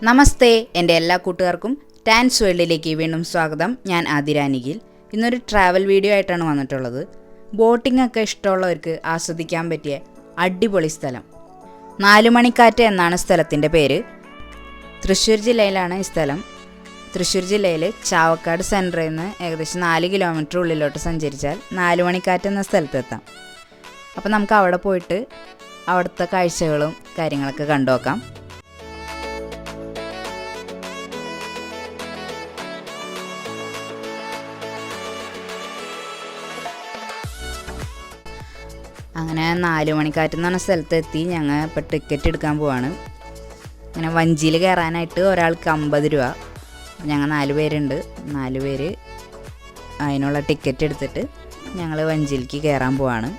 നമസ്തേ, എൻ്റെ എല്ലാ കൂട്ടുകാർക്കും ടാൻസ് വേൾഡിലേക്ക് വീണ്ടും സ്വാഗതം. ഞാൻ ആതിരാനിഖിൽ. ഇന്നൊരു ട്രാവൽ വീഡിയോ ആയിട്ടാണ് വന്നിട്ടുള്ളത്. ബോട്ടിംഗ് ഒക്കെ ഇഷ്ടമുള്ളവർക്ക് ആസ്വദിക്കാൻ പറ്റിയ അടിപൊളി സ്ഥലം. 4 മണിക്കാറ്റ് എന്നാണ് സ്ഥലത്തിൻ്റെ പേര്. തൃശ്ശൂർ ജില്ലയിലാണ് ഈ സ്ഥലം. തൃശ്ശൂർ ജില്ലയിൽ ചാവക്കാട് സെൻറ്ററിൽ നിന്ന് ഏകദേശം 4 കിലോമീറ്റർ ഉള്ളിലോട്ട് സഞ്ചരിച്ചാൽ 4 മണിക്കാറ്റ് എന്ന സ്ഥലത്തെത്താം. അപ്പോൾ നമുക്ക് അവിടെ പോയിട്ട് അവിടുത്തെ കാഴ്ചകളും കാര്യങ്ങളൊക്കെ കണ്ടു നോക്കാം. അങ്ങനെ 4 മണിക്കാറ്റ് എന്ന് പറഞ്ഞ സ്ഥലത്തെത്തി. ഞങ്ങൾ ഇപ്പോൾ ടിക്കറ്റ് എടുക്കാൻ പോവാണ്. അങ്ങനെ വഞ്ചിയിൽ കയറാനായിട്ട് ഒരാൾക്ക് 50 രൂപ. ഞങ്ങൾ 4 പേരുണ്ട്. 4 പേര് അതിനുള്ള ടിക്കറ്റ് എടുത്തിട്ട് ഞങ്ങൾ വഞ്ചിയിലേക്ക് കയറാൻ പോവാണ്.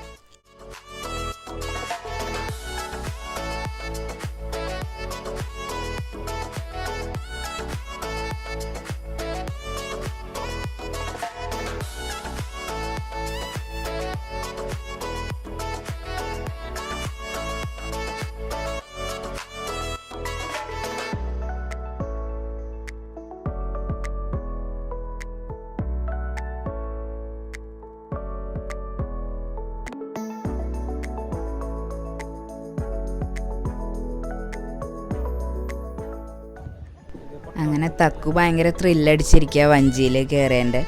അങ്ങനെ തക്കു ഭയങ്കര ത്രില്ലടിച്ചിരിക്കുക വഞ്ചിയിൽ കയറിയതിൻ്റെ.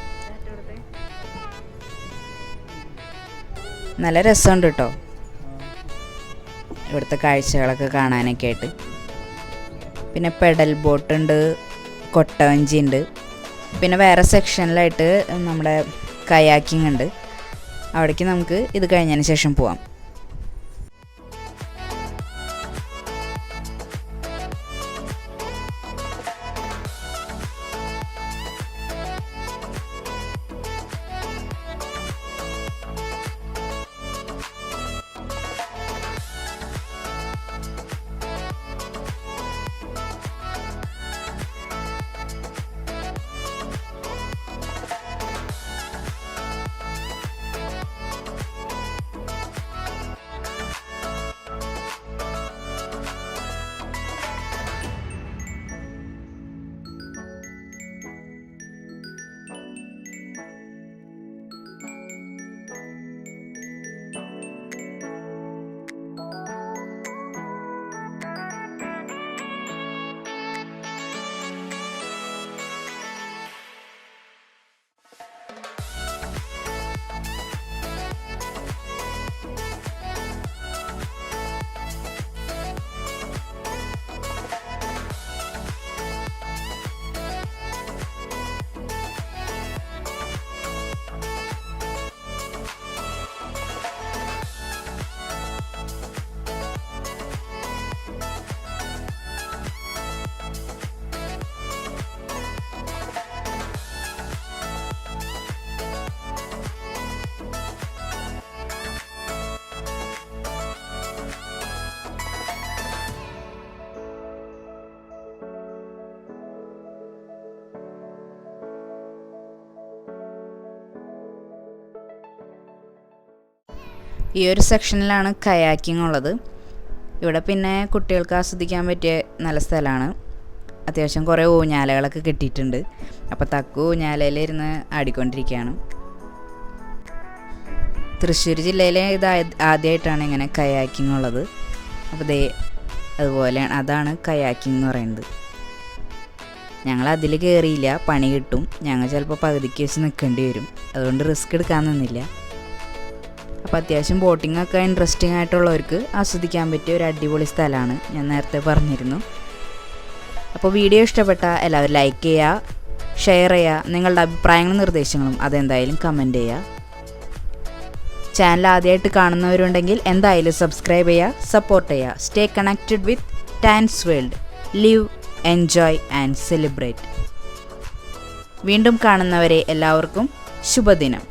നല്ല രസമുണ്ട് കേട്ടോ ഇവിടുത്തെ കാഴ്ചകളൊക്കെ കാണാനൊക്കെ ആയിട്ട്. പിന്നെ പെഡൽ ബോട്ടുണ്ട്, കൊട്ടവഞ്ചി ഉണ്ട്. പിന്നെ വേറെ സെക്ഷനിലായിട്ട് നമ്മുടെ കയാക്കിംഗ് ഉണ്ട്. അവിടേക്ക് നമുക്ക് ഇത് കഴിഞ്ഞതിന് ശേഷം പോവാം. ഈ ഒരു സെക്ഷനിലാണ് കയാക്കിംഗ് ഉള്ളത്. ഇവിടെ പിന്നെ കുട്ടികൾക്ക് ആസ്വദിക്കാൻ പറ്റിയ നല്ല സ്ഥലമാണ്. അത്യാവശ്യം കുറേ ഊഞ്ഞാലകളൊക്കെ കിട്ടിയിട്ടുണ്ട്. അപ്പോൾ തക്കു ഊഞ്ഞാലയിലിരുന്ന് ആടിക്കൊണ്ടിരിക്കുകയാണ്. തൃശ്ശൂർ ജില്ലയിലെ ഇത് ആദ്യമായിട്ടാണ് ഇങ്ങനെ കയാക്കിംഗ് ഉള്ളത്. അപ്പോൾ അതുപോലെ അതാണ് കയാക്കിംഗ് എന്ന് പറയുന്നത്. ഞങ്ങൾ അതിൽ കയറിയില്ല, പണി കിട്ടും. ഞങ്ങൾ ചിലപ്പോൾ പകുതിക്ക് വെച്ച് നിൽക്കേണ്ടി വരും. അതുകൊണ്ട് റിസ്ക് എടുക്കാൻ നിന്നില്ല. അപ്പോൾ അത്യാവശ്യം ബോട്ടിങ്ങൊക്കെ ഇൻട്രസ്റ്റിംഗ് ആയിട്ടുള്ളവർക്ക് ആസ്വദിക്കാൻ പറ്റിയ ഒരു അടിപൊളി സ്ഥലമാണ്. ഞാൻ നേരത്തെ പറഞ്ഞിരുന്നു. അപ്പോൾ വീഡിയോ ഇഷ്ടപ്പെട്ട എല്ലാവരും ലൈക്ക് ചെയ്യുക, ഷെയർ ചെയ്യുക. നിങ്ങളുടെ അഭിപ്രായങ്ങളും നിർദ്ദേശങ്ങളും അതെന്തായാലും കമൻറ്റ് ചെയ്യുക. ചാനൽ ആദ്യമായിട്ട് കാണുന്നവരുണ്ടെങ്കിൽ എന്തായാലും സബ്സ്ക്രൈബ് ചെയ്യുക, സപ്പോർട്ട് ചെയ്യുക. Stay connected with dance world. Live, enjoy and celebrate. വീണ്ടും കാണുന്നവരെ എല്ലാവർക്കും ശുഭദിനം.